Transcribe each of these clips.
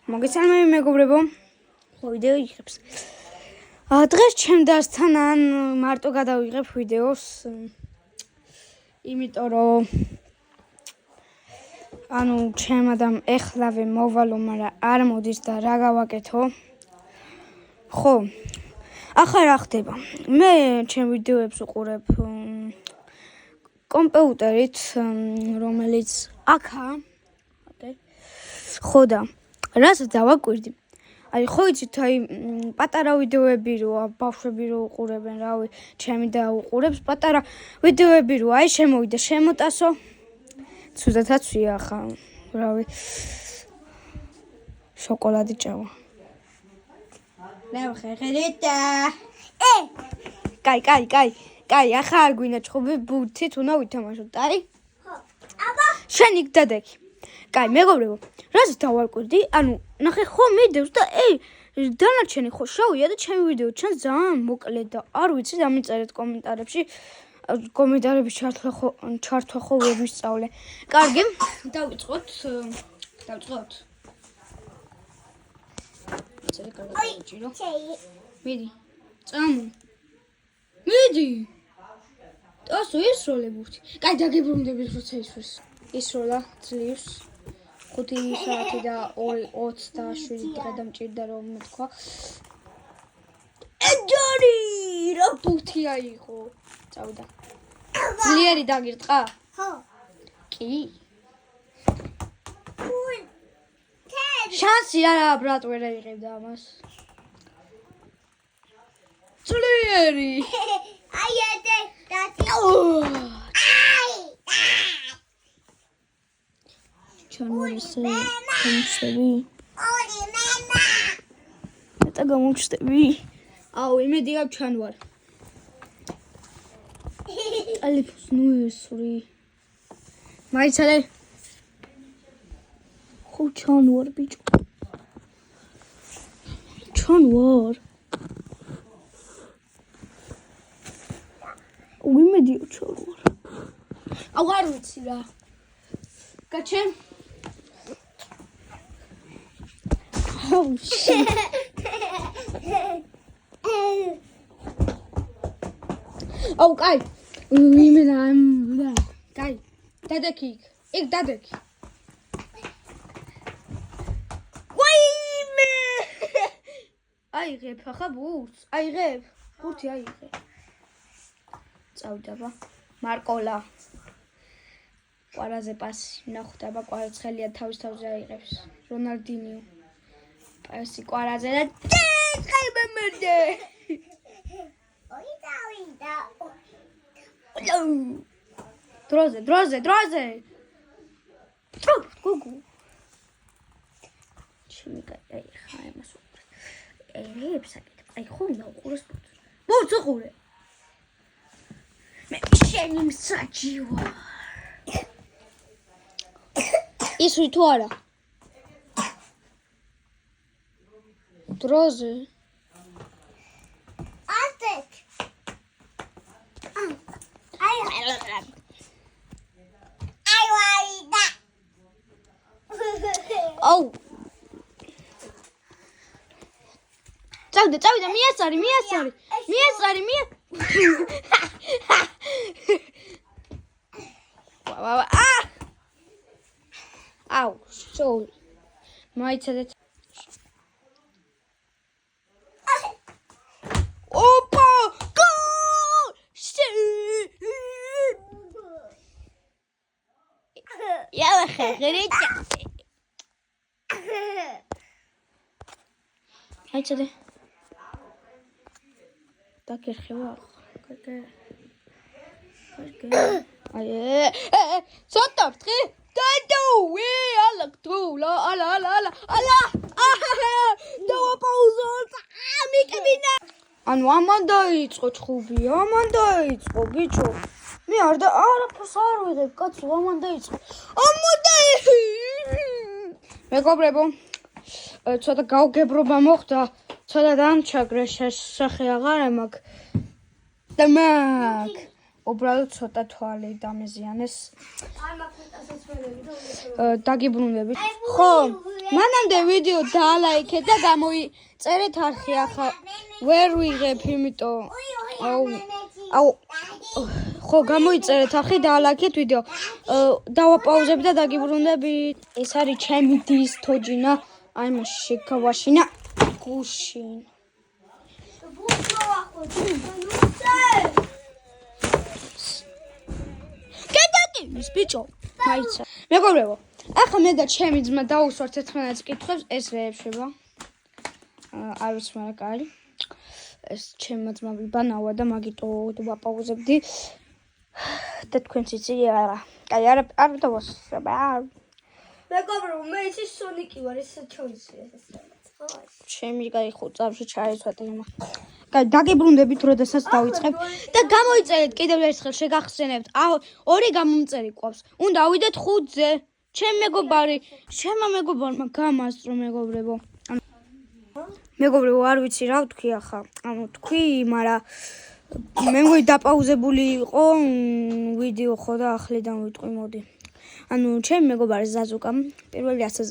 მოგესალმები მეგობრებო. ხო ვიდეო იღებს. დღეს ჩემ დასთან ან მარტო გადავიღებ ვიდეოს. იმიტომ რომ ჩემ ადამ ეხლავე მოვალო, მაგრამ არ მოდის და რა გავაკეთო? ხო. ახლა რა ხდება? მე ჩემ ვიდეოებს უყურებ კომპიუტერით, რომელიც აქაა. ხო და რასაც დავაკვირდი. ხო იცით, პატარა ვიდეოები როა, ბავშვები რო უყურებენ, რავი, ჩემი და უყურებს პატარა ვიდეოები როა, შემოვიდა, შემოტასო. ცუდათაცვია ხა, რავი. შოკოლადი ჭამა. ლავხერეთა. კაი, ახლა არ გვინდა ჩხუბი, ბურთით უნდა ვითამაშოთ, აი? ხო. აბა, შენ იქ დადექი. კაი, მეგობრებო, რასაც დავაკვირდი, ნახე ხო მიდევს და დანარჩენი ხო შავია და ჩემი ვიდეო ჩანს ძალიან მოკლე და არ ვიცი, ამიწერეთ კომენტარებში. კომენტარებში ჩართვა ხო ვერ ვისწავლე. კარგი, დავიწყოთ. წერე კარგი დაიჭირო. მიდი. წამო. მიდი. დასო ისროლე ბურთი. კაი, დაგიბრუნდები როცა ისროს. ისროლა ძლივს. 5 საათი და 27 დღე დამჭირდა რომ მეთქვა. ეჯარი, რა ბურთი აიღო. წავიდა. ძლიერი დაგირტყა? ხო. კი. შანსი არა ბრატ ვერ აიღებდა ამას. ძლიერი. აი ეთე დათი. ჩანვარისები. მეტა გამომჩნდები. იმედი აქვს ჩანვარ. ტელეფონს ნუესური. მაიცალე. ხო ჩანვარ ბიჭო. ჩანვარ. იმედი აქვს ჩანვარ. არ ვიცი რა. გაჩე. კაი. კაი. დადექი. იქ დადექი. ვაიმე! აიღებ ახლა ბურთს. აიღებ. ბურთი აიღე. წავიდა. მარკოლა. კვარაზე პასი. ნახოთ აბა კვარაცხელია თავის თავზე აიღებს. რონალდინიო. პასი კვარაზე და ხაიბემერდე. დროზე. გუგუ. ჩემი კაი ხა იმას უყურე. ელებს აკეთებ. აი ხო უნდა უყურეს ბურთს. ბურთს უყურე. მე შენი მსაჯი ვარ. ისვი თუ არა? დროზე. ასეთ. ვარიდა. წავიდა, მიასწარი. შოუ. მაიცადეთ. ოპა! გოლ! ხერეთა. აიცადე. დაგერხევა. კარგი. სოტაფტრი. დადუე, ალაკტულა, ალა. დავაპაუზოთ. მიკებინა. ამან დაიწყო ჩხუბი, ბიჭო. მე არაფერს არ ვიღებ, კაცო, ამან დაიწყო. მეგობრებო, ცოტა გაუგებრობა მოხდა, ცოტა დამჩაგრე, სახე აღარ მაქვს. და უბრალოდ ცოტა თვალი დამეზიანეს. დაგიბრუნდებით. ხო, მანამდე ვიდეო დაალაიქეთ და გამოიწერეთ არხი ახლა. ვერ ვიღებ, იმიტომ აუ ხო გამოიწერეთ არხი დაალაიქეთ ვიდეო. დავაპაუზებ და დაგიბრუნდებით. ეს არის ჩემი დის თოჯინა. აი მასში გავაშინა გუშინ. კეთაკინის ბიჭო. მაიცა. მეგობრებო, ახლა მე და ჩემი ძმა დავუსვართ ერთმანეთს კითხვებს, ეს რა ეშვება? არ ვიცი, მაგრამ კარი. ეს ჩემმა ძმა ბანავა და მაგიტო ვაპაუზებდი. და თქვენც იცი არა. კაი, არ დავასწრება. მეგობრებო, მე ის სონიკი ვარ, ეს ჩოიცი ეს. ჩემი კაი ხო წავში ჩაიცვათ იმა. კაი, დაგიბრუნდებით, როდესაც დავიწყებ და გამოიწერეთ კიდევ ერთხელ შეგახსენებთ. ორი გამომწერი ყვავს. უნდა ავიდეთ 5-ზე. ჩემ მეგობარმა გამასწრო მეგობრებო. მეგობრებო, არ ვიცი რა ვთქვი ახლა. თქვი, მაგრამ მე მგონი დაპაუზებული იყო ვიდეო ხო და ახლიდან ვიტყვი მოდი. ჩემი მეგობარი ზაზუკა, პირველი ასე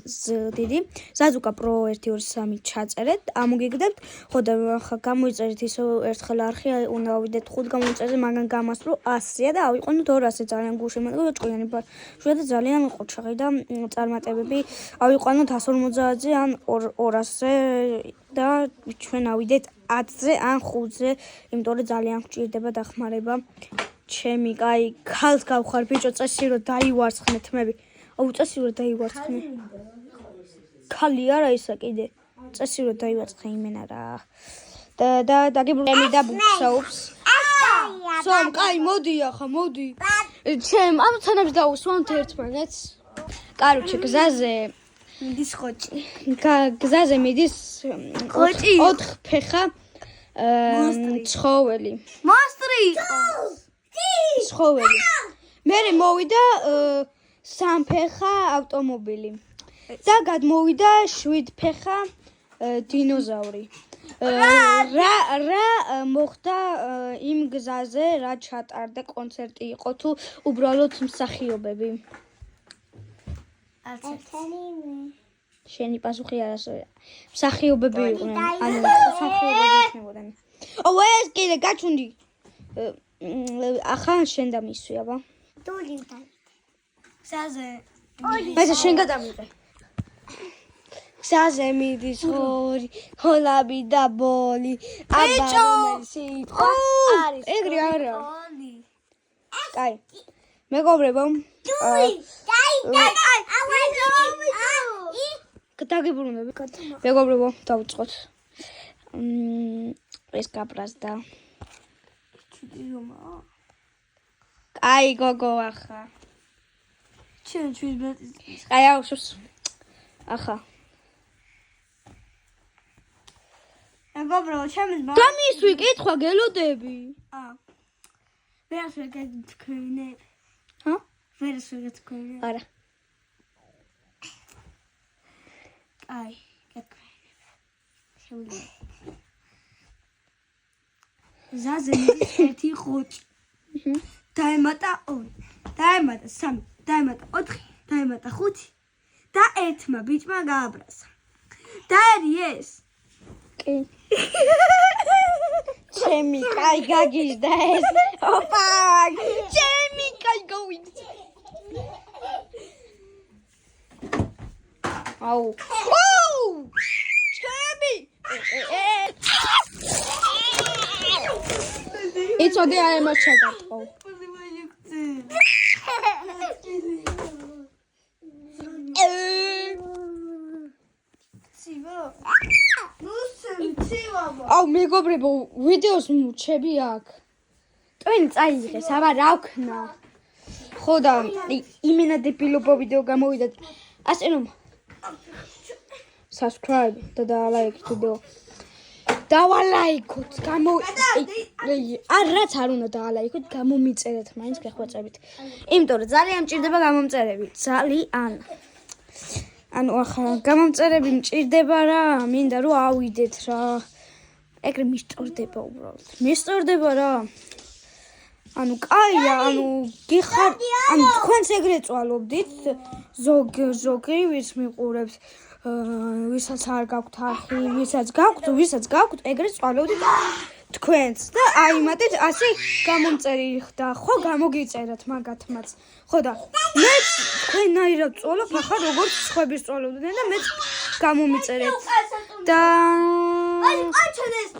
დიდი, ზაზუკა პრო 1-2-3 ჩაწერეთ, ამოგიგდებთ, ხო და ახლა გამოიწერეთ ისო ერთხელ არხი, უნდა ავიდეთ 5 გამოიწერეთ, მაგან გამასწრო 100-ია და ავიყვანოთ 200 ძალიან გუშინ, მაგრამ ჭკვიანი ბავშვია და ძალიან ყოჩაღი და წარმატებები ავიყვანოთ 150-ზე ან 200-ზე და ჩვენ ავიდეთ 10-ზე ან 5-ზე, იმიტომ რომ ძალიან გვჭირდება დახმარება. ჩემი კაი ქალს გავხარ ბიჭო წესი რომ დაივარცხნე თმები. აუ წესი რომ დაივარცხნე. ქალი არა ისა კიდე. წესი რომ დაივარცხე იმენა რა. და დაგიბრუნდები და ბუქსაობს. სომ კაი მოდი ახლა მოდი. ჩემ ამ ცანებს დავუსვამთ ერთმანეთს. კაროჩე გზაზე მიდის ხოჭი. გზაზე მიდის ხოჭი 4 ფეხა ცხოველი. მონსტრი იყო. ცხოველი. მე მოვიდა 3 ფეხა ავტომობილი. და გადმოვიდა 7 ფეხა დინოზავრი. რა მოხდა იმ გზაზე, რა ჩატარდა კონცერტი იყო თუ უბრალოდ მსახიობები? შენი პასუხი არასოია. მსახიობები იყვნენ. ანუ მსახიობები იქნებოდნენ. ეს კიდე გაჩუნდი. ახლა შენ დამისვი აბა. დული და. გზაზე. მე შენ გადამიდე. გზაზე მიდის ხორი, ხოლაბი და ბოლი. აბა სიტყვა არის. ეგრე არა. კაი. მეგობრებო. დაგიბრუნდები. მეგობრებო, დავიწყოთ. ეს გაბრაზდა. კაი გოგო ახლა. ჩვენ ბატის. კაი აუშოს. ახლა. მეგობრებო, ჩემს მა. დამისვი კითხვა გელოდები. ვერას ვერ გეთქვინე. ჰა? ვერას ვერ გეთქვინე. არა. აი, გეთქვინე. შეუძლია. ზაზე მიდის ერთი ხოჭი. დაემატა 2, დაემატა 3, დაემატა 4, დაემატა 5 და ერთმა ბიჭმა გააბრაზა. და არის ეს. კი. ჩემი კაი გაგიჟდა ეს. ოპა! ჩემი კაი გავიძე. აუ. ოუ! ჩემი! იცოდე აი მას ჩაგატყო. აუ მეგობრებო, ვიდეოს მუჩები აქ. ტვენი წაიღეს, აბა რა ვქნა. ხო და იმენა დებილობო ვიდეო გამოვიდა. ასე რომ subscribe და like ვიდეო. დავალაიქოთ, რაც არ უნდა დაალაიქოთ, გამომიწერეთ მაინც გეხვეწებით. იმიტომ რომ ძალიან მჭირდება გამომწერები, ძალიან. ანუ ახლა გამომწერები მჭირდება რა, მინდა რომ ავიდეთ რა. ეგრე მისწორდება უბრალოდ. მისწორდება რა. ანუ კაია, ანუ ანუ თქვენს ეგრე წვალობდით ზოგი ვის მიყურებს, ვისაც არ გაქვთ არხი, ვისაც გაქვთ, ეგრე წვალობდით თქვენს და აიმატეთ ასე გამომწერილი ხდა, ხო გამოგიწერათ მაგათმაც. ხო და მე თქვენაირად წვალობ ახლა როგორც სხვების წვალობდნენ და მეც გამომიწერეთ და აი, აჩენეს.